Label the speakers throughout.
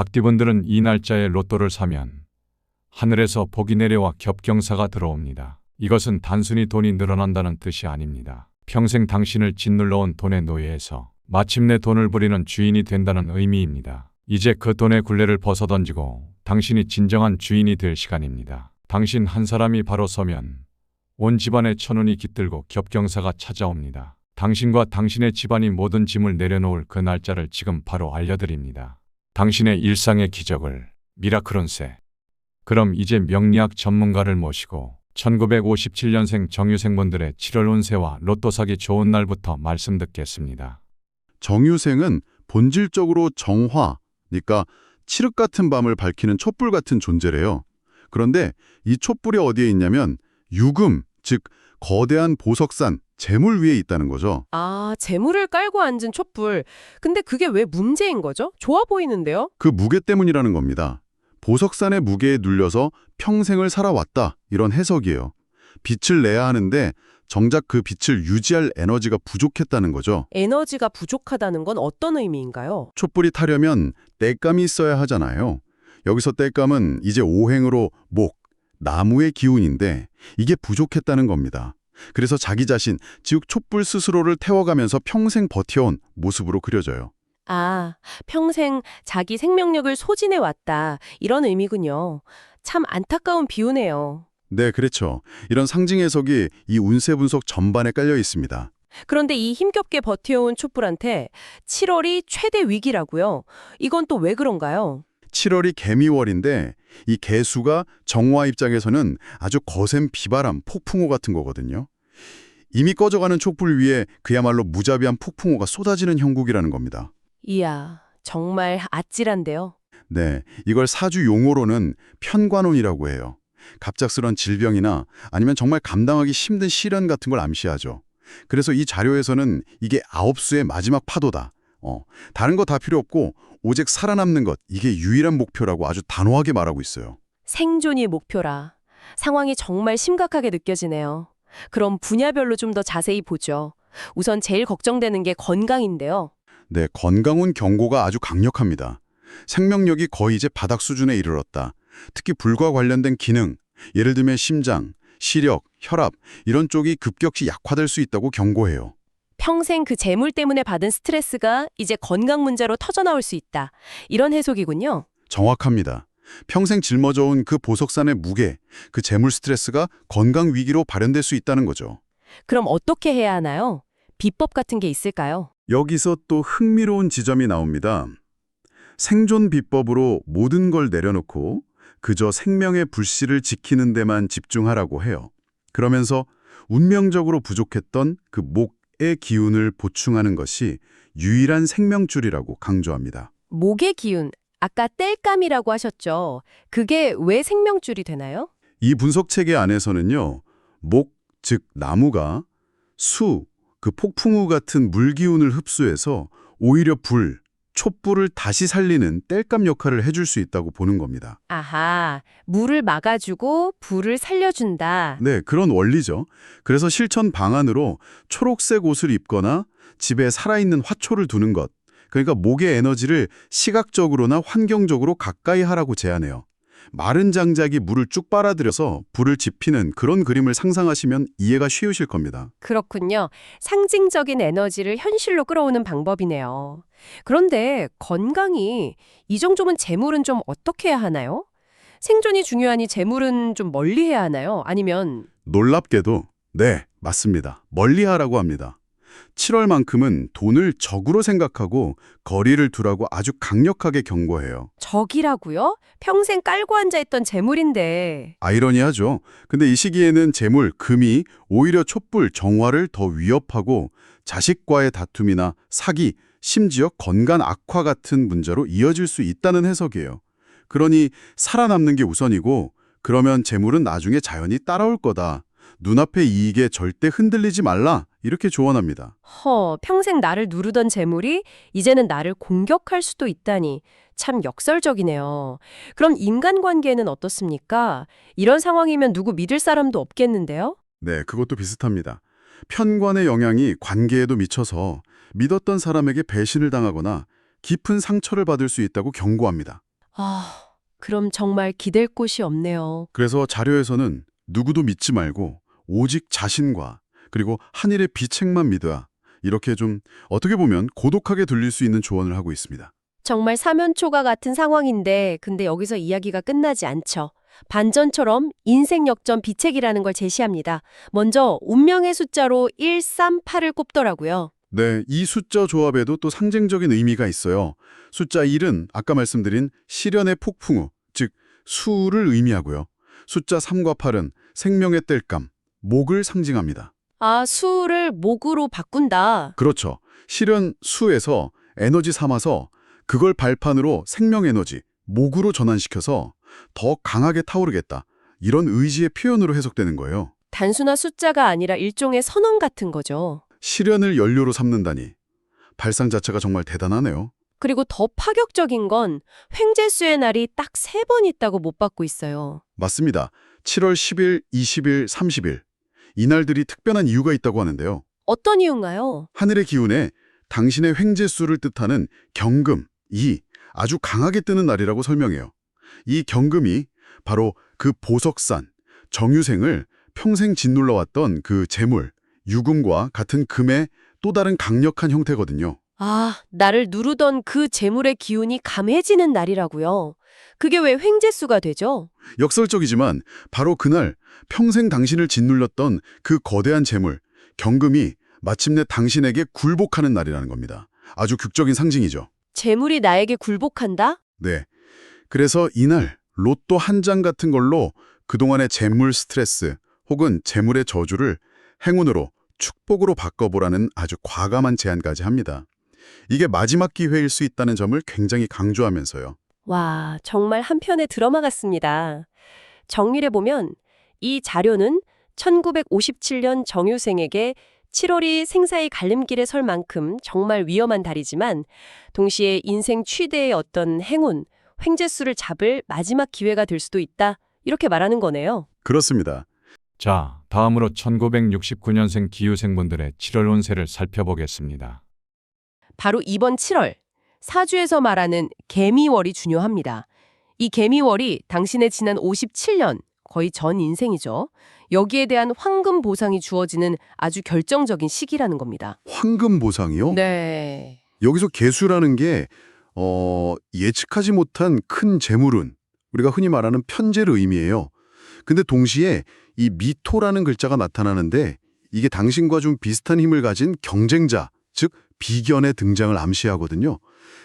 Speaker 1: 각디분들은 이 날짜에 로또를 사면 하늘에서 복이 내려와 겹경사가 들어옵니다. 이것은 단순히 돈이 늘어난다는 뜻이 아닙니다. 평생 당신을 짓눌러온 돈의 노예에서 마침내 돈을 부리는 주인이 된다는 의미입니다. 이제 그 돈의 굴레를 벗어던지고 당신이 진정한 주인이 될 시간입니다. 당신 한 사람이 바로 서면 온 집안의 천운이 깃들고 겹경사가 찾아옵니다. 당신과 당신의 집안이 모든 짐을 내려놓을 그 날짜를 지금 바로 알려드립니다. 당신의 일상의 기적을 미라클운세. 그럼 이제 명리학 전문가를 모시고 1957년생 정유생분들의 7월 운세와 로또 사기 좋은 날부터 말씀 듣겠습니다.
Speaker 2: 정유생은 본질적으로 정화, 그러니까 칠흑 같은 밤을 밝히는 촛불 같은 존재래요. 그런데 이 촛불이 어디에 있냐면 유금, 즉 거대한 보석산, 재물 위에 있다는 거죠.
Speaker 3: 아, 재물을 깔고 앉은 촛불. 근데 그게 왜 문제인 거죠? 좋아 보이는데요?
Speaker 2: 그 무게 때문이라는 겁니다. 보석산의 무게에 눌려서 평생을 살아왔다, 이런 해석이에요. 빛을 내야 하는데 정작 그 빛을 유지할 에너지가 부족했다는 거죠.
Speaker 3: 에너지가 부족하다는 건 어떤 의미인가요?
Speaker 2: 촛불이 타려면 땔감이 있어야 하잖아요. 여기서 땔감은 이제 오행으로 목, 나무의 기운인데 이게 부족했다는 겁니다. 그래서 자기 자신, 즉 촛불 스스로를 태워가면서 평생 버텨온 모습으로 그려져요.
Speaker 3: 아, 평생 자기 생명력을 소진해 왔다. 이런 의미군요. 참 안타까운 비유네요.
Speaker 2: 네, 그렇죠. 이런 상징 해석이 이 운세 분석 전반에 깔려 있습니다.
Speaker 3: 그런데 이 힘겹게 버텨온 촛불한테 7월이 최대 위기라고요. 이건 또 왜 그런가요?
Speaker 2: 7월이 개미월인데 이 개수가 정화 입장에서는 아주 거센 비바람, 폭풍우 같은 거거든요. 이미 꺼져가는 촛불 위에 그야말로 무자비한 폭풍우가 쏟아지는 형국이라는 겁니다.
Speaker 3: 이야, 정말 아찔한데요.
Speaker 2: 네, 이걸 사주 용어로는 편관운이라고 해요. 갑작스런 질병이나 아니면 정말 감당하기 힘든 시련 같은 걸 암시하죠. 그래서 이 자료에서는 이게 9수의 마지막 파도다. 다른 거 다 필요 없고 오직 살아남는 것, 이게 유일한 목표라고 아주 단호하게 말하고 있어요.
Speaker 3: 생존이 목표라. 상황이 정말 심각하게 느껴지네요. 그럼 분야별로 좀 더 자세히 보죠. 우선 제일 걱정되는 게 건강인데요.
Speaker 2: 네, 건강운 경고가 아주 강력합니다. 생명력이 거의 이제 바닥 수준에 이르렀다. 특히 불과 관련된 기능, 예를 들면 심장, 시력, 혈압 이런 쪽이 급격히 약화될 수 있다고 경고해요.
Speaker 3: 평생 그 재물 때문에 받은 스트레스가 이제 건강 문제로 터져나올 수 있다. 이런 해석이군요.
Speaker 2: 정확합니다. 평생 짊어져온 그 보석산의 무게, 그 재물 스트레스가 건강 위기로 발현될 수 있다는 거죠.
Speaker 3: 그럼 어떻게 해야 하나요? 비법 같은 게 있을까요?
Speaker 2: 여기서 또 흥미로운 지점이 나옵니다. 생존 비법으로 모든 걸 내려놓고 그저 생명의 불씨를 지키는 데만 집중하라고 해요. 그러면서 운명적으로 부족했던 그 목의 기운을 보충하는 것이 유일한 생명줄이라고 강조합니다.
Speaker 3: 목의 기운, 아까 땔감이라고 하셨죠. 그게 왜 생명줄이 되나요?
Speaker 2: 이 분석체계 안에서는요, 목, 즉 나무가 수, 그 폭풍우 같은 물기운을 흡수해서 오히려 불, 촛불을 다시 살리는 땔감 역할을 해줄 수 있다고 보는 겁니다.
Speaker 3: 아하, 물을 막아주고 불을 살려준다.
Speaker 2: 네, 그런 원리죠. 그래서 실천 방안으로 초록색 옷을 입거나 집에 살아있는 화초를 두는 것, 그러니까 목의 에너지를 시각적으로나 환경적으로 가까이 하라고 제안해요. 마른 장작이 물을 쭉 빨아들여서 불을 지피는 그런 그림을 상상하시면 이해가 쉬우실 겁니다.
Speaker 3: 그렇군요. 상징적인 에너지를 현실로 끌어오는 방법이네요. 그런데 건강이 이 정도면 재물은 좀 어떻게 해야 하나요? 생존이 중요하니 재물은 좀 멀리 해야 하나요? 아니면
Speaker 2: 놀랍게도 네, 맞습니다. 멀리하라고 합니다. 7월만큼은 돈을 적으로 생각하고 거리를 두라고 아주 강력하게 경고해요.
Speaker 3: 적이라고요? 평생 깔고 앉아있던 재물인데.
Speaker 2: 아이러니하죠. 근데 이 시기에는 재물, 금이 오히려 촛불, 정화를 더 위협하고 자식과의 다툼이나 사기, 심지어 건강 악화 같은 문제로 이어질 수 있다는 해석이에요. 그러니 살아남는 게 우선이고 그러면 재물은 나중에 자연히 따라올 거다. 눈앞의 이익에 절대 흔들리지 말라. 이렇게 조언합니다.
Speaker 3: 평생 나를 누르던 재물이 이제는 나를 공격할 수도 있다니 참 역설적이네요. 그럼 인간관계는 어떻습니까? 이런 상황이면 누구 믿을 사람도 없겠는데요?
Speaker 2: 네, 그것도 비슷합니다. 편관의 영향이 관계에도 미쳐서 믿었던 사람에게 배신을 당하거나 깊은 상처를 받을 수 있다고 경고합니다.
Speaker 3: 아, 그럼 정말 기댈 곳이 없네요.
Speaker 2: 그래서 자료에서는 누구도 믿지 말고 오직 자신과 그리고 하늘의 비책만 믿어야, 이렇게 좀 어떻게 보면 고독하게 들릴 수 있는 조언을 하고 있습니다.
Speaker 3: 정말 사면초가 같은 상황인데 근데 여기서 이야기가 끝나지 않죠. 반전처럼 인생 역전 비책이라는 걸 제시합니다. 먼저 운명의 숫자로 138을 꼽더라고요.
Speaker 2: 네, 이 숫자 조합에도 또 상징적인 의미가 있어요. 숫자 1은 아까 말씀드린 시련의 폭풍우, 즉 수를 의미하고요. 숫자 3과 8은 생명의 땔감, 목을 상징합니다.
Speaker 3: 아, 수를 목으로 바꾼다.
Speaker 2: 그렇죠. 시련 수에서 에너지 삼아서 그걸 발판으로 생명 에너지, 목으로 전환시켜서 더 강하게 타오르겠다. 이런 의지의 표현으로 해석되는 거예요.
Speaker 3: 단순한 숫자가 아니라 일종의 선언 같은 거죠.
Speaker 2: 시련을 연료로 삼는다니. 발상 자체가 정말 대단하네요.
Speaker 3: 그리고 더 파격적인 건 횡재수의 날이 딱 3번 있다고 못 받고 있어요.
Speaker 2: 맞습니다. 7월 10일, 20일, 30일. 이날들이 특별한 이유가 있다고 하는데요.
Speaker 3: 어떤 이유인가요?
Speaker 2: 하늘의 기운에 당신의 횡재수를 뜻하는 경금이 아주 강하게 뜨는 날이라고 설명해요. 이 경금이 바로 그 보석산, 정유생을 평생 짓눌러왔던 그 재물, 유금과 같은 금의 또 다른 강력한 형태거든요.
Speaker 3: 아, 나를 누르던 그 재물의 기운이 감해지는 날이라고요. 그게 왜 횡재수가 되죠?
Speaker 2: 역설적이지만 바로 그날 평생 당신을 짓눌렀던 그 거대한 재물, 경금이 마침내 당신에게 굴복하는 날이라는 겁니다. 아주 극적인 상징이죠.
Speaker 3: 재물이 나에게 굴복한다?
Speaker 2: 네. 그래서 이날 로또 한 장 같은 걸로 그동안의 재물 스트레스 혹은 재물의 저주를 행운으로, 축복으로 바꿔보라는 아주 과감한 제안까지 합니다. 이게 마지막 기회일 수 있다는 점을 굉장히 강조하면서요.
Speaker 3: 와, 정말 한편의 드라마 같습니다. 정리해보면 이 자료는 1957년 정유생에게 7월이 생사의 갈림길에 설 만큼 정말 위험한 달이지만 동시에 인생 최대의 어떤 행운, 횡재수를 잡을 마지막 기회가 될 수도 있다. 이렇게 말하는 거네요.
Speaker 2: 그렇습니다.
Speaker 1: 자, 다음으로 1969년생 기후생분들의 7월 운세를 살펴보겠습니다.
Speaker 3: 바로 이번 7월, 사주에서 말하는 개미월이 중요합니다. 이 개미월이 당신의 지난 57년, 거의 전 인생이죠. 여기에 대한 황금 보상이 주어지는 아주 결정적인 시기라는 겁니다.
Speaker 2: 황금 보상이요?
Speaker 3: 네.
Speaker 2: 여기서 개수라는 게 예측하지 못한 큰 재물운, 우리가 흔히 말하는 편재를 의미해요. 근데 동시에 이 미토라는 글자가 나타나는데 이게 당신과 좀 비슷한 힘을 가진 경쟁자, 즉 비견의 등장을 암시하거든요.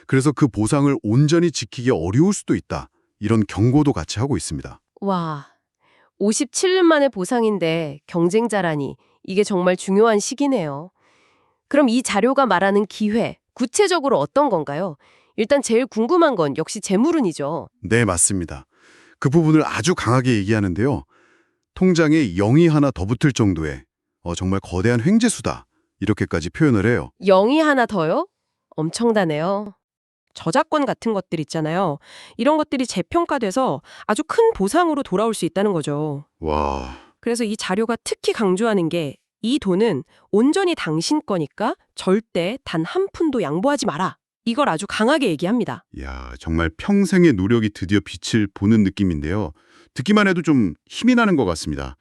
Speaker 2: 그래서 그 보상을 온전히 지키기 어려울 수도 있다. 이런 경고도 같이 하고 있습니다.
Speaker 3: 와, 57년 만의 보상인데 경쟁자라니 이게 정말 중요한 시기네요. 그럼 이 자료가 말하는 기회, 구체적으로 어떤 건가요? 일단 제일 궁금한 건 역시 재물운이죠.
Speaker 2: 네, 맞습니다. 그 부분을 아주 강하게 얘기하는데요. 통장에 0이 하나 더 붙을 정도의 정말 거대한 횡재수다. 이렇게까지 표현을 해요.
Speaker 3: 0이 하나 더요? 엄청나네요. 저작권 같은 것들 있잖아요. 이런 것들이 재평가돼서 아주 큰 보상으로 돌아올 수 있다는 거죠.
Speaker 2: 와,
Speaker 3: 그래서 이 자료가 특히 강조하는 게 이 돈은 온전히 당신 거니까 절대 단 한 푼도 양보하지 마라. 이걸 아주 강하게 얘기합니다.
Speaker 2: 야, 정말 평생의 노력이 드디어 빛을 보는 느낌인데요. 듣기만 해도 좀 힘이 나는 것 같습니다.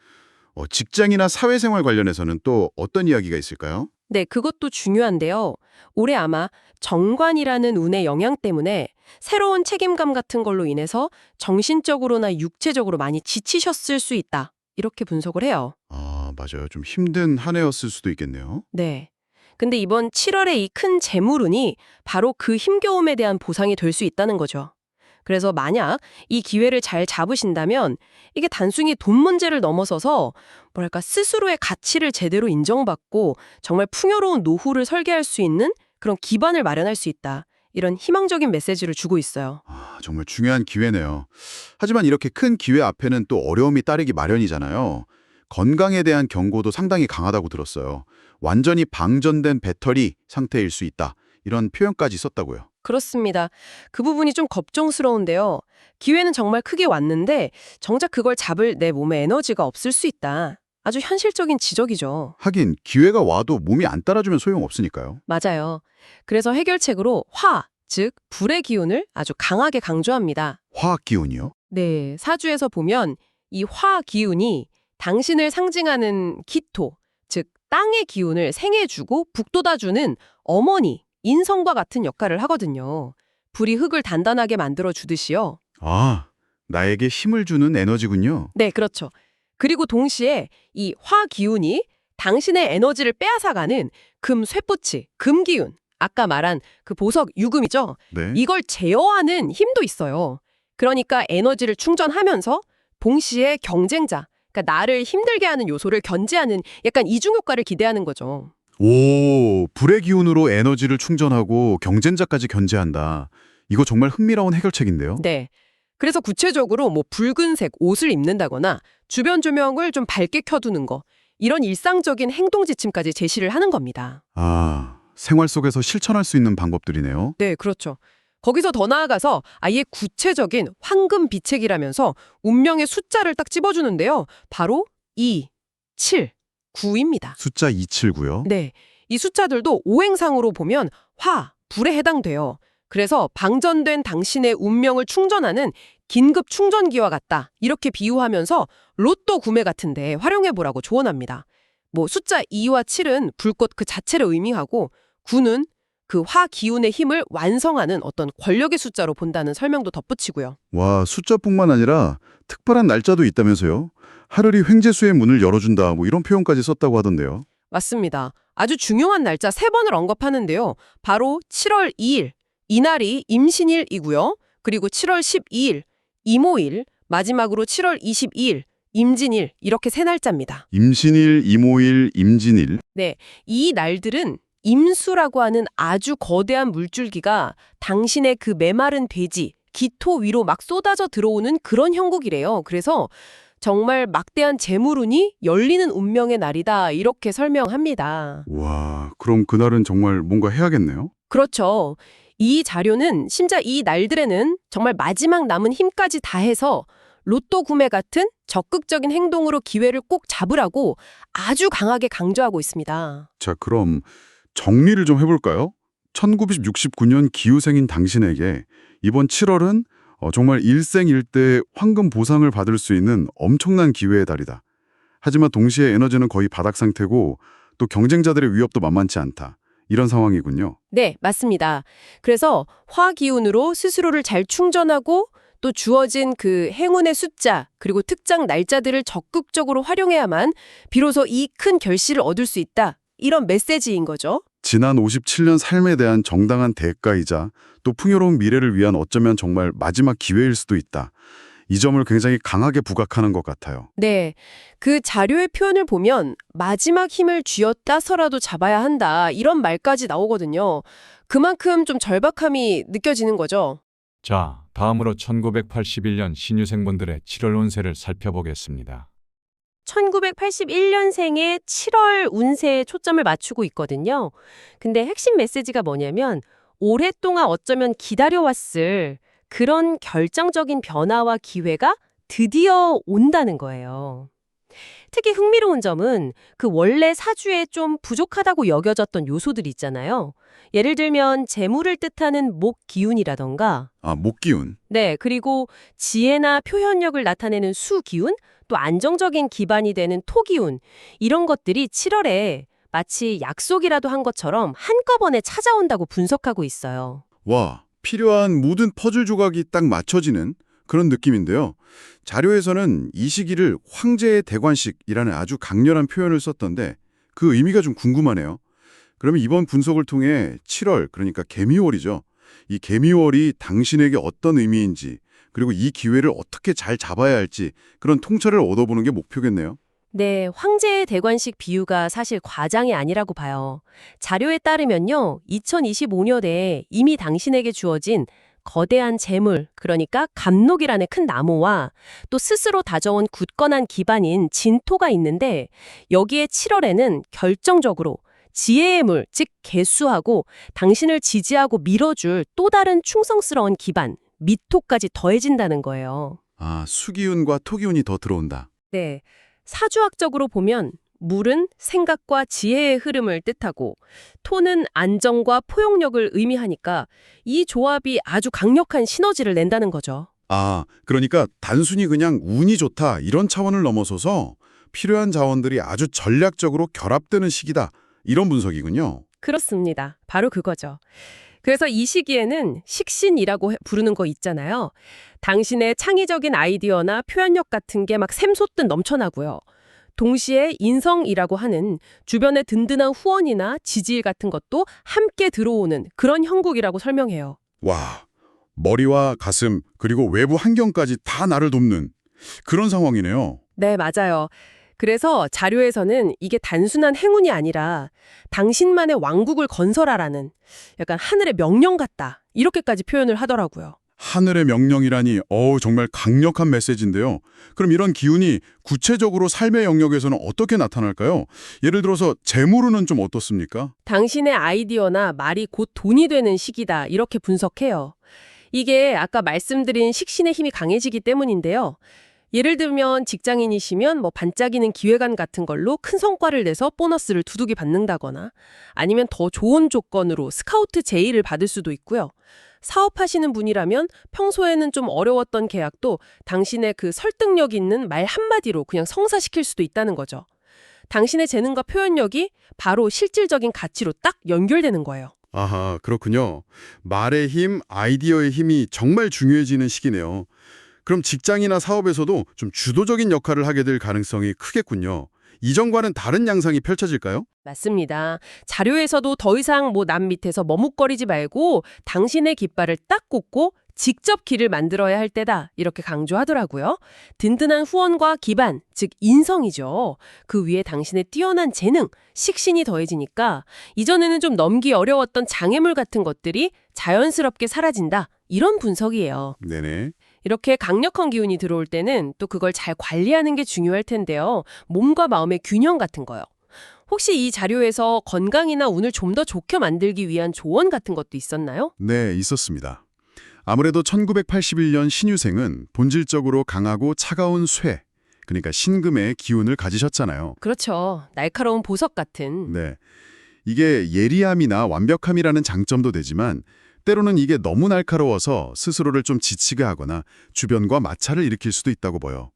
Speaker 2: 직장이나 사회생활 관련해서는 또 어떤 이야기가 있을까요?
Speaker 3: 네, 그것도 중요한데요. 올해 아마 정관이라는 운의 영향 때문에 새로운 책임감 같은 걸로 인해서 정신적으로나 육체적으로 많이 지치셨을 수 있다. 이렇게 분석을 해요.
Speaker 2: 아, 맞아요. 좀 힘든 한 해였을 수도 있겠네요.
Speaker 3: 네. 근데 이번 7월의 이 큰 재물운이 바로 그 힘겨움에 대한 보상이 될 수 있다는 거죠. 그래서 만약 이 기회를 잘 잡으신다면 이게 단순히 돈 문제를 넘어서서 뭐랄까 스스로의 가치를 제대로 인정받고 정말 풍요로운 노후를 설계할 수 있는 그런 기반을 마련할 수 있다. 이런 희망적인 메시지를 주고 있어요.
Speaker 2: 아, 정말 중요한 기회네요. 하지만 이렇게 큰 기회 앞에는 또 어려움이 따르기 마련이잖아요. 건강에 대한 경고도 상당히 강하다고 들었어요. 완전히 방전된 배터리 상태일 수 있다. 이런 표현까지 썼다고요.
Speaker 3: 그렇습니다. 그 부분이 좀 걱정스러운데요. 기회는 정말 크게 왔는데 정작 그걸 잡을 내 몸에 에너지가 없을 수 있다. 아주 현실적인 지적이죠.
Speaker 2: 하긴 기회가 와도 몸이 안 따라주면 소용없으니까요.
Speaker 3: 맞아요. 그래서 해결책으로 화, 즉 불의 기운을 아주 강하게 강조합니다.
Speaker 2: 화학 기운이요?
Speaker 3: 네, 사주에서 보면 이 화 기운이 당신을 상징하는 기토, 즉 땅의 기운을 생해주고 북돋아주는 어머니, 인성과 같은 역할을 하거든요. 불이 흙을 단단하게 만들어주듯이요.
Speaker 2: 아, 나에게 힘을 주는 에너지군요.
Speaker 3: 네, 그렇죠. 그리고 동시에 이 화 기운이 당신의 에너지를 빼앗아가는 금 쇠붙이, 금 기운, 아까 말한 그 보석 유금이죠.
Speaker 2: 네.
Speaker 3: 이걸 제어하는 힘도 있어요. 그러니까 에너지를 충전하면서 동시에 경쟁자, 그러니까 나를 힘들게 하는 요소를 견제하는 약간 이중 효과를 기대하는 거죠.
Speaker 2: 오, 불의 기운으로 에너지를 충전하고 경쟁자까지 견제한다. 이거 정말 흥미로운 해결책인데요?
Speaker 3: 네. 그래서 구체적으로 뭐 붉은색 옷을 입는다거나 주변 조명을 좀 밝게 켜두는 거, 이런 일상적인 행동 지침까지 제시를 하는 겁니다.
Speaker 2: 아, 생활 속에서 실천할 수 있는 방법들이네요.
Speaker 3: 네, 그렇죠. 거기서 더 나아가서 아예 구체적인 황금 비책이라면서 운명의 숫자를 딱 찝어주는데요. 바로 2, 7, 9입니다.
Speaker 2: 숫자 279요?
Speaker 3: 네, 이 숫자들도 오행상으로 보면 화, 불에 해당돼요. 그래서 방전된 당신의 운명을 충전하는 긴급 충전기와 같다. 이렇게 비유하면서 로또 구매 같은데 활용해보라고 조언합니다. 뭐 숫자 2와 7은 불꽃 그 자체를 의미하고 9는 그 화 기운의 힘을 완성하는 어떤 권력의 숫자로 본다는 설명도 덧붙이고요.
Speaker 2: 와, 숫자뿐만 아니라 특별한 날짜도 있다면서요? 하늘이 횡재수의 문을 열어준다, 뭐 이런 표현까지 썼다고 하던데요.
Speaker 3: 맞습니다. 아주 중요한 날짜 3번을 언급하는데요. 바로 7월 2일, 이날이 임신일이고요. 그리고 7월 12일, 이모일, 마지막으로 7월 22일, 임진일 이렇게 세 날짜입니다.
Speaker 2: 임신일, 이모일, 임진일.
Speaker 3: 네, 이 날들은 임수라고 하는 아주 거대한 물줄기가 당신의 그 메마른 대지, 기토 위로 막 쏟아져 들어오는 그런 형국이래요. 그래서 정말 막대한 재물운이 열리는 운명의 날이다 이렇게 설명합니다.
Speaker 2: 와, 그럼 그날은 정말 뭔가 해야겠네요?
Speaker 3: 그렇죠. 이 자료는 심지어 이 날들에는 정말 마지막 남은 힘까지 다해서 로또 구매 같은 적극적인 행동으로 기회를 꼭 잡으라고 아주 강하게 강조하고 있습니다.
Speaker 2: 자, 그럼 정리를 좀 해볼까요? 1969년 기후생인 당신에게 이번 7월은 정말 일생일대 황금 보상을 받을 수 있는 엄청난 기회의 달이다. 하지만 동시에 에너지는 거의 바닥 상태고 또 경쟁자들의 위협도 만만치 않다. 이런 상황이군요.
Speaker 3: 네, 맞습니다. 그래서 화기운으로 스스로를 잘 충전하고 또 주어진 그 행운의 숫자 그리고 특정 날짜들을 적극적으로 활용해야만 비로소 이 큰 결실을 얻을 수 있다. 이런 메시지인 거죠.
Speaker 2: 지난 57년 삶에 대한 정당한 대가이자 또 풍요로운 미래를 위한 어쩌면 정말 마지막 기회일 수도 있다. 이 점을 굉장히 강하게 부각하는 것 같아요.
Speaker 3: 네, 그 자료의 표현을 보면 마지막 힘을 쥐어따서라도 잡아야 한다. 이런 말까지 나오거든요. 그만큼 좀 절박함이 느껴지는 거죠.
Speaker 1: 자, 다음으로 1981년 신유생분들의 7월 운세를 살펴보겠습니다.
Speaker 3: 1981년생의 7월 운세에 초점을 맞추고 있거든요. 근데 핵심 메시지가 뭐냐면 오랫동안 어쩌면 기다려왔을 그런 결정적인 변화와 기회가 드디어 온다는 거예요. 특히 흥미로운 점은 그 원래 사주에 좀 부족하다고 여겨졌던 요소들 있잖아요. 예를 들면 재물을 뜻하는 목 기운이라던가
Speaker 2: 아, 목기운.
Speaker 3: 네, 그리고 지혜나 표현력을 나타내는 수 기운, 또 안정적인 기반이 되는 토 기운, 이런 것들이 7월에 마치 약속이라도 한 것처럼 한꺼번에 찾아온다고 분석하고 있어요.
Speaker 2: 와, 필요한 모든 퍼즐 조각이 딱 맞춰지는 그런 느낌인데요. 자료에서는 이 시기를 황제의 대관식이라는 아주 강렬한 표현을 썼던데 그 의미가 좀 궁금하네요. 그러면 이번 분석을 통해 7월, 그러니까 개미월이죠. 이 개미월이 당신에게 어떤 의미인지, 그리고 이 기회를 어떻게 잘 잡아야 할지 그런 통찰을 얻어보는 게 목표겠네요.
Speaker 3: 네, 황제의 대관식 비유가 사실 과장이 아니라고 봐요. 자료에 따르면요, 2025년에 이미 당신에게 주어진 거대한 재물, 그러니까 감록이라는 큰 나무와 또 스스로 다져온 굳건한 기반인 진토가 있는데 여기에 7월에는 결정적으로 지혜의 물, 즉 개수하고 당신을 지지하고 밀어줄 또 다른 충성스러운 기반, 미토까지 더해진다는 거예요.
Speaker 2: 아, 수기운과 토기운이 더 들어온다.
Speaker 3: 네, 사주학적으로 보면 물은 생각과 지혜의 흐름을 뜻하고 토는 안정과 포용력을 의미하니까 이 조합이 아주 강력한 시너지를 낸다는 거죠.
Speaker 2: 아, 그러니까 단순히 그냥 운이 좋다 이런 차원을 넘어서서 필요한 자원들이 아주 전략적으로 결합되는 시기다. 이런 분석이군요.
Speaker 3: 그렇습니다. 바로 그거죠. 그래서 이 시기에는 식신이라고 부르는 거 있잖아요. 당신의 창의적인 아이디어나 표현력 같은 게 막 샘솟듯 넘쳐나고요. 동시에 인성이라고 하는 주변의 든든한 후원이나 지지일 같은 것도 함께 들어오는 그런 형국이라고 설명해요.
Speaker 2: 와, 머리와 가슴 그리고 외부 환경까지 다 나를 돕는 그런 상황이네요.
Speaker 3: 네, 맞아요. 그래서 자료에서는 이게 단순한 행운이 아니라 당신만의 왕국을 건설하라는 약간 하늘의 명령 같다. 이렇게까지 표현을 하더라고요.
Speaker 2: 하늘의 명령이라니 정말 강력한 메시지인데요. 그럼 이런 기운이 구체적으로 삶의 영역에서는 어떻게 나타날까요? 예를 들어서 재물운은 좀 어떻습니까?
Speaker 3: 당신의 아이디어나 말이 곧 돈이 되는 시기다. 이렇게 분석해요. 이게 아까 말씀드린 식신의 힘이 강해지기 때문인데요. 예를 들면 직장인이시면 반짝이는 기획안 같은 걸로 큰 성과를 내서 보너스를 두둑이 받는다거나 아니면 더 좋은 조건으로 스카우트 제의를 받을 수도 있고요. 사업하시는 분이라면 평소에는 좀 어려웠던 계약도 당신의 그 설득력 있는 말 한마디로 그냥 성사시킬 수도 있다는 거죠. 당신의 재능과 표현력이 바로 실질적인 가치로 딱 연결되는 거예요.
Speaker 2: 아하, 그렇군요. 말의 힘, 아이디어의 힘이 정말 중요해지는 시기네요. 그럼 직장이나 사업에서도 좀 주도적인 역할을 하게 될 가능성이 크겠군요. 이전과는 다른 양상이 펼쳐질까요?
Speaker 3: 맞습니다. 자료에서도 더 이상 남 밑에서 머뭇거리지 말고 당신의 깃발을 딱 꽂고 직접 길을 만들어야 할 때다. 이렇게 강조하더라고요. 든든한 후원과 기반, 즉 인성이죠. 그 위에 당신의 뛰어난 재능, 식신이 더해지니까 이전에는 좀 넘기 어려웠던 장애물 같은 것들이 자연스럽게 사라진다. 이런 분석이에요.
Speaker 2: 네네.
Speaker 3: 이렇게 강력한 기운이 들어올 때는 또 그걸 잘 관리하는 게 중요할 텐데요. 몸과 마음의 균형 같은 거요. 혹시 이 자료에서 건강이나 운을 좀 더 좋게 만들기 위한 조언 같은 것도 있었나요?
Speaker 2: 네, 있었습니다. 아무래도 1981년 신유생은 본질적으로 강하고 차가운 쇠, 그러니까 신금의 기운을 가지셨잖아요.
Speaker 3: 그렇죠. 날카로운 보석 같은.
Speaker 2: 네. 이게 예리함이나 완벽함이라는 장점도 되지만 때로는 이게 너무 날카로워서 스스로를 좀 지치게 하거나 주변과 마찰을 일으킬 수도 있다고 보여.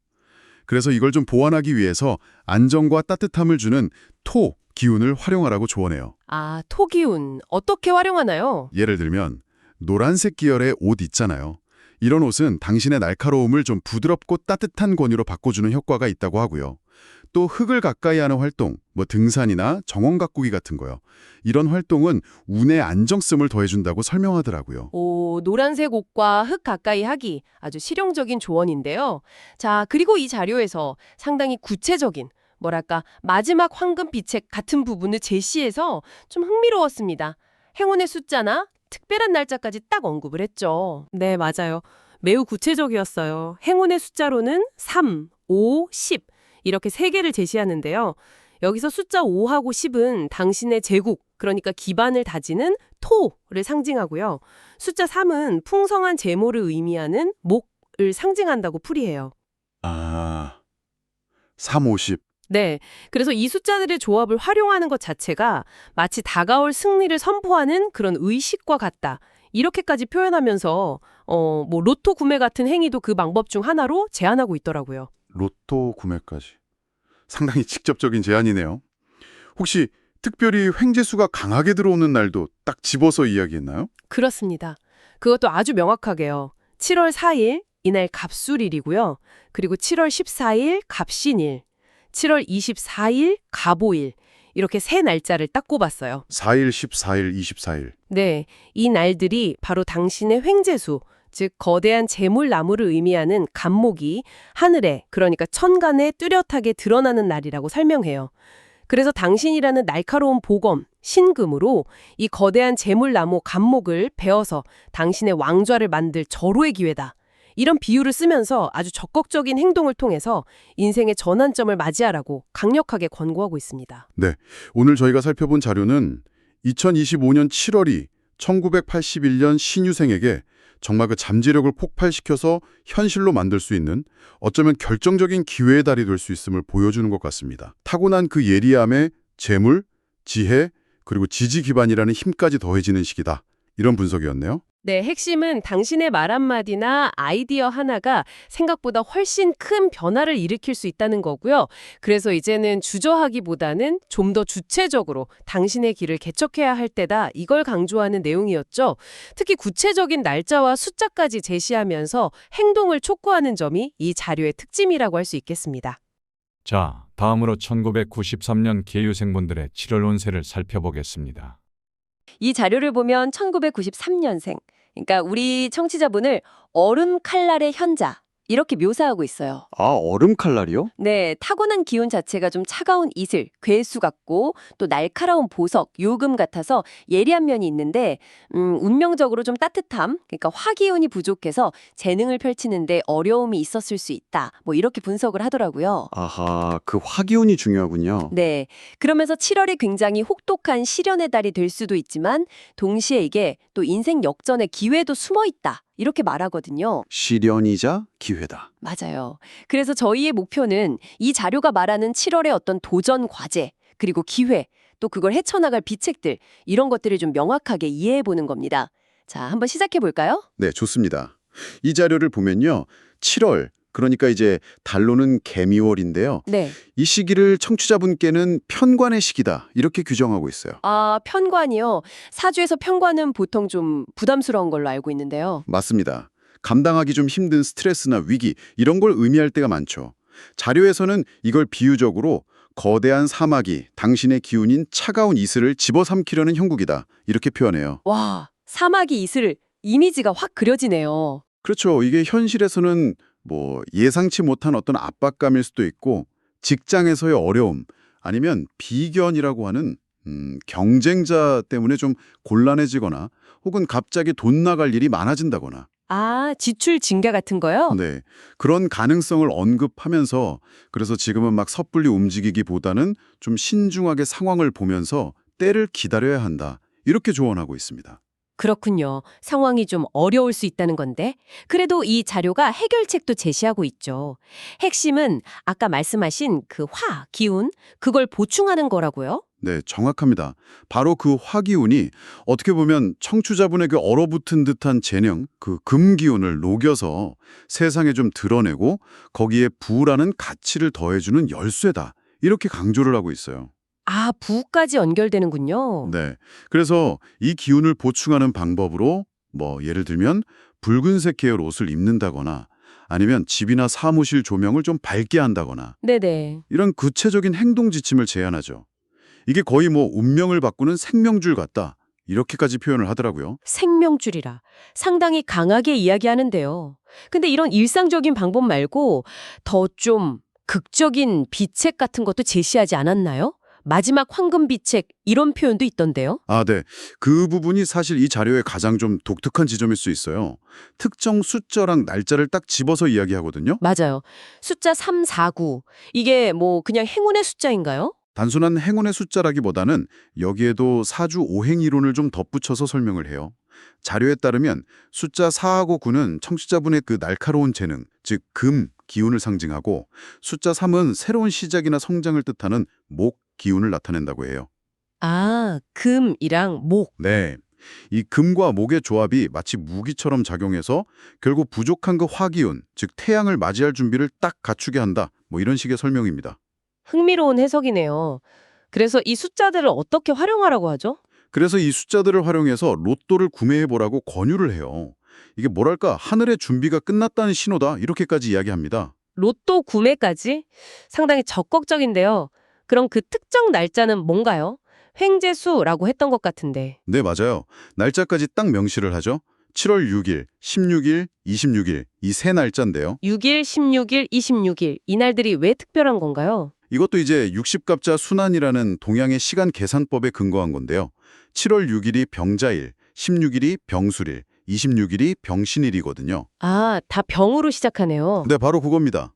Speaker 2: 그래서 이걸 좀 보완하기 위해서 안정과 따뜻함을 주는 토 기운을 활용하라고 조언해요.
Speaker 3: 아, 토기운. 어떻게 활용하나요?
Speaker 2: 예를 들면 노란색 계열의 옷 있잖아요. 이런 옷은 당신의 날카로움을 좀 부드럽고 따뜻한 권유로 바꿔주는 효과가 있다고 하고요. 또 흙을 가까이 하는 활동, 등산이나 정원 가꾸기 같은 거요. 이런 활동은 운의 안정성을 더해준다고 설명하더라고요.
Speaker 3: 오, 노란색 옷과 흙 가까이 하기. 아주 실용적인 조언인데요. 자, 그리고 이 자료에서 상당히 구체적인, 마지막 황금비책 같은 부분을 제시해서 좀 흥미로웠습니다. 행운의 숫자나 특별한 날짜까지 딱 언급을 했죠. 네, 맞아요. 매우 구체적이었어요. 행운의 숫자로는 3, 5, 10 이렇게 세 개를 제시하는데요. 여기서 숫자 5하고 10은 당신의 제국, 그러니까 기반을 다지는 토를 상징하고요. 숫자 3은 풍성한 재물을 의미하는 목을 상징한다고 풀이해요.
Speaker 2: 아, 3, 50.
Speaker 3: 네, 그래서 이 숫자들의 조합을 활용하는 것 자체가 마치 다가올 승리를 선포하는 그런 의식과 같다. 이렇게까지 표현하면서 로또 구매 같은 행위도 그 방법 중 하나로 제안하고 있더라고요.
Speaker 2: 로또 구매까지. 상당히 직접적인 제안이네요. 혹시 특별히 횡재수가 강하게 들어오는 날도 딱 집어서 이야기했나요?
Speaker 3: 그렇습니다. 그것도 아주 명확하게요. 7월 4일, 이날 갑술일이고요. 그리고 7월 14일, 갑신일, 7월 24일, 갑오일 이렇게 세 날짜를 딱 꼽았어요.
Speaker 2: 4일, 14일, 24일.
Speaker 3: 네, 이 날들이 바로 당신의 횡재수, 즉 거대한 재물나무를 의미하는 갑목이 하늘에, 그러니까 천간에 뚜렷하게 드러나는 날이라고 설명해요. 그래서 당신이라는 날카로운 보검, 신금으로 이 거대한 재물나무 갑목을 베어서 당신의 왕좌를 만들 절호의 기회다. 이런 비유를 쓰면서 아주 적극적인 행동을 통해서 인생의 전환점을 맞이하라고 강력하게 권고하고 있습니다.
Speaker 2: 네, 오늘 저희가 살펴본 자료는 2025년 7월이 1981년 신유생에게 정말 그 잠재력을 폭발시켜서 현실로 만들 수 있는 어쩌면 결정적인 기회의 달이 될 수 있음을 보여주는 것 같습니다. 타고난 그 예리함에 재물, 지혜, 그리고 지지 기반이라는 힘까지 더해지는 시기다. 이런 분석이었네요.
Speaker 3: 네, 핵심은 당신의 말 한마디나 아이디어 하나가 생각보다 훨씬 큰 변화를 일으킬 수 있다는 거고요. 그래서 이제는 주저하기보다는 좀 더 주체적으로 당신의 길을 개척해야 할 때다. 이걸 강조하는 내용이었죠. 특히 구체적인 날짜와 숫자까지 제시하면서 행동을 촉구하는 점이 이 자료의 특징이라고 할 수 있겠습니다.
Speaker 1: 자, 다음으로 1993년 계유생분들의 7월 운세를 살펴보겠습니다.
Speaker 4: 이 자료를 보면 1993년생, 그러니까 우리 청취자분을 얼음 칼날의 현자 이렇게 묘사하고 있어요.
Speaker 5: 아, 얼음 칼날이요?
Speaker 4: 네, 타고난 기운 자체가 좀 차가운 이슬, 괴수 같고 또 날카로운 보석, 요금 같아서 예리한 면이 있는데 운명적으로 좀 따뜻함, 그러니까 화기운이 부족해서 재능을 펼치는데 어려움이 있었을 수 있다. 뭐 이렇게 분석을 하더라고요.
Speaker 5: 아하, 그 화기운이 중요하군요.
Speaker 4: 네, 그러면서 7월이 굉장히 혹독한 시련의 달이 될 수도 있지만 동시에 이게 또 인생 역전의 기회도 숨어 있다. 이렇게 말하거든요.
Speaker 5: 시련이자 기회다.
Speaker 4: 맞아요. 그래서 저희의 목표는 이 자료가 말하는 7월의 어떤 도전 과제, 그리고 기회, 또 그걸 헤쳐나갈 비책들, 이런 것들을 좀 명확하게 이해해 보는 겁니다. 자, 한번 시작해 볼까요?
Speaker 2: 네, 좋습니다. 이 자료를 보면요. 7월, 그러니까 이제 달로는 개미월인데요.
Speaker 4: 네.
Speaker 2: 이 시기를 청취자분께는 편관의 시기다 이렇게 규정하고 있어요.
Speaker 4: 아, 편관이요. 사주에서 편관은 보통 좀 부담스러운 걸로 알고 있는데요.
Speaker 2: 맞습니다. 감당하기 좀 힘든 스트레스나 위기 이런 걸 의미할 때가 많죠. 자료에서는 이걸 비유적으로 거대한 사막이 당신의 기운인 차가운 이슬을 집어삼키려는 형국이다 이렇게 표현해요.
Speaker 4: 와, 사막이 이슬, 이미지가 확 그려지네요.
Speaker 2: 그렇죠. 이게 현실에서는 뭐 예상치 못한 어떤 압박감일 수도 있고 직장에서의 어려움 아니면 비견이라고 하는 경쟁자 때문에 좀 곤란해지거나 혹은 갑자기 돈 나갈 일이 많아진다거나
Speaker 4: 아, 지출 증가 같은 거요?
Speaker 2: 네, 그런 가능성을 언급하면서 그래서 지금은 막 섣불리 움직이기보다는 좀 신중하게 상황을 보면서 때를 기다려야 한다 이렇게 조언하고 있습니다.
Speaker 3: 그렇군요. 상황이 좀 어려울 수 있다는 건데. 그래도 이 자료가 해결책도 제시하고 있죠. 핵심은 아까 말씀하신 그 기운, 그걸 보충하는 거라고요?
Speaker 2: 네, 정확합니다. 바로 그 화기운이 어떻게 보면 청취자분에게 얼어붙은 듯한 재능, 그 금기운을 녹여서 세상에 좀 드러내고 거기에 부라는 가치를 더해주는 열쇠다. 이렇게 강조를 하고 있어요.
Speaker 3: 아, 부까지 연결되는군요.
Speaker 2: 네, 그래서 이 기운을 보충하는 방법으로 뭐 예를 들면 붉은색 계열 옷을 입는다거나 아니면 집이나 사무실 조명을 좀 밝게 한다거나
Speaker 3: 네네.
Speaker 2: 이런 구체적인 행동 지침을 제안하죠. 이게 거의 뭐 운명을 바꾸는 생명줄 같다. 이렇게까지 표현을 하더라고요.
Speaker 3: 생명줄이라. 상당히 강하게 이야기하는데요. 근데 이런 일상적인 방법 말고 더 좀 극적인 비책 같은 것도 제시하지 않았나요? 마지막 황금 비책 이런 표현도 있던데요.
Speaker 2: 아, 네. 그 부분이 사실 이 자료의 가장 좀 독특한 지점일 수 있어요. 특정 숫자랑 날짜를 딱 집어서 이야기하거든요.
Speaker 3: 맞아요. 숫자 349. 이게 뭐 그냥 행운의 숫자인가요?
Speaker 2: 단순한 행운의 숫자라기보다는 여기에도 사주 오행 이론을 좀 덧붙여서 설명을 해요. 자료에 따르면 숫자 4하고 9는 청취자분의 그 날카로운 재능, 즉 기운을 상징하고 숫자 3은 새로운 시작이나 성장을 뜻하는 기운을 나타낸다고 해요.
Speaker 3: 아, 금이랑 목.
Speaker 2: 네. 이 금과 목의 조합이 마치 무기처럼 작용해서 결국 부족한 그 화기운, 즉 태양을 맞이할 준비를 딱 갖추게 한다. 뭐 이런 식의 설명입니다.
Speaker 3: 흥미로운 해석이네요. 그래서 이 숫자들을 어떻게 활용하라고 하죠?
Speaker 2: 그래서 이 숫자들을 활용해서 로또를 구매해보라고 권유를 해요. 이게 뭐랄까 하늘의 준비가 끝났다는 신호다 이렇게까지 이야기합니다.
Speaker 3: 로또 구매까지? 상당히 적극적인데요. 그럼 그 특정 날짜는 뭔가요? 횡재수라고 했던 것 같은데.
Speaker 2: 네, 맞아요. 날짜까지 딱 명시를 하죠. 7월 6일, 16일, 26일 이 세 날짜인데요.
Speaker 3: 6일, 16일, 26일. 이날들이 왜 특별한 건가요?
Speaker 2: 이것도 이제 60갑자 순환이라는 동양의 시간 계산법에 근거한 건데요. 7월 6일이 병자일, 16일이 병술일, 26일이 병신일이거든요.
Speaker 3: 아, 다 병으로 시작하네요.
Speaker 2: 네, 바로 그겁니다.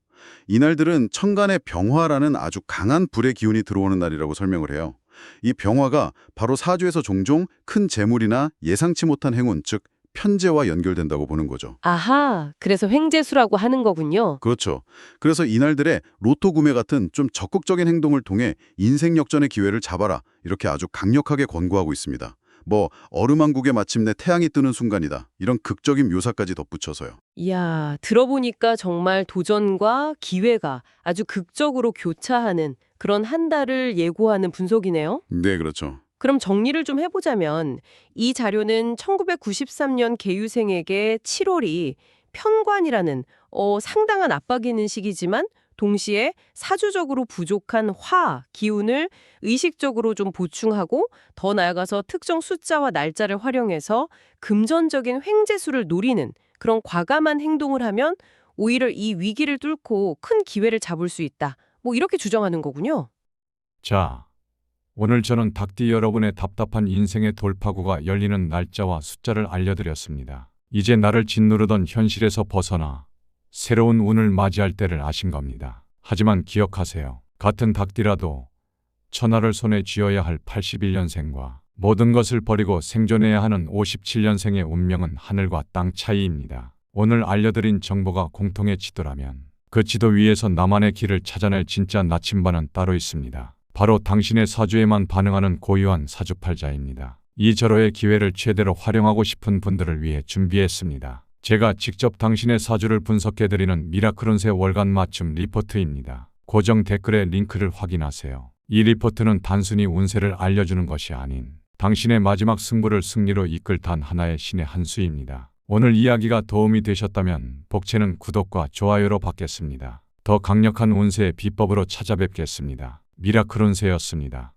Speaker 2: 이날들은 천간의 병화라는 아주 강한 불의 기운이 들어오는 날이라고 설명을 해요. 이 병화가 바로 사주에서 종종 큰 재물이나 예상치 못한 행운, 즉 편재와 연결된다고 보는 거죠.
Speaker 3: 아하, 그래서 횡재수라고 하는 거군요.
Speaker 2: 그렇죠. 그래서 이날들의 로또 구매 같은 좀 적극적인 행동을 통해 인생 역전의 기회를 잡아라. 이렇게 아주 강력하게 권고하고 있습니다. 뭐 얼음왕국에 마침내 태양이 뜨는 순간이다. 이런 극적인 묘사까지 덧붙여서요.
Speaker 4: 이야, 들어보니까 정말 도전과 기회가 아주 극적으로 교차하는 그런 한 달을 예고하는 분석이네요.
Speaker 2: 네, 그렇죠.
Speaker 4: 그럼 정리를 좀 해보자면 이 자료는 1993년 개유생에게 7월이 편관이라는 상당한 압박이 있는 시기지만 동시에 사주적으로 부족한 화, 기운을 의식적으로 좀 보충하고 더 나아가서 특정 숫자와 날짜를 활용해서 금전적인 횡재수를 노리는 그런 과감한 행동을 하면 오히려 이 위기를 뚫고 큰 기회를 잡을 수 있다. 뭐 이렇게 주장하는 거군요.
Speaker 1: 자, 오늘 저는 닭띠 여러분의 답답한 인생의 돌파구가 열리는 날짜와 숫자를 알려드렸습니다. 이제 나를 짓누르던 현실에서 벗어나 새로운 운을 맞이할 때를 아신 겁니다. 하지만 기억하세요. 같은 닭띠라도 천하를 손에 쥐어야 할 81년생과 모든 것을 버리고 생존해야 하는 57년생의 운명은 하늘과 땅 차이입니다. 오늘 알려드린 정보가 공통의 지도라면 그 지도 위에서 나만의 길을 찾아낼 진짜 나침반은 따로 있습니다. 바로 당신의 사주에만 반응하는 고유한 사주팔자입니다. 이 절호의 기회를 최대로 활용하고 싶은 분들을 위해 준비했습니다. 제가 직접 당신의 사주를 분석해드리는 미라클 운세 월간 맞춤 리포트입니다. 고정 댓글의 링크를 확인하세요. 이 리포트는 단순히 운세를 알려주는 것이 아닌 당신의 마지막 승부를 승리로 이끌 단 하나의 신의 한 수입니다. 오늘 이야기가 도움이 되셨다면 복채는 구독과 좋아요로 받겠습니다. 더 강력한 운세의 비법으로 찾아뵙겠습니다. 미라클 운세였습니다.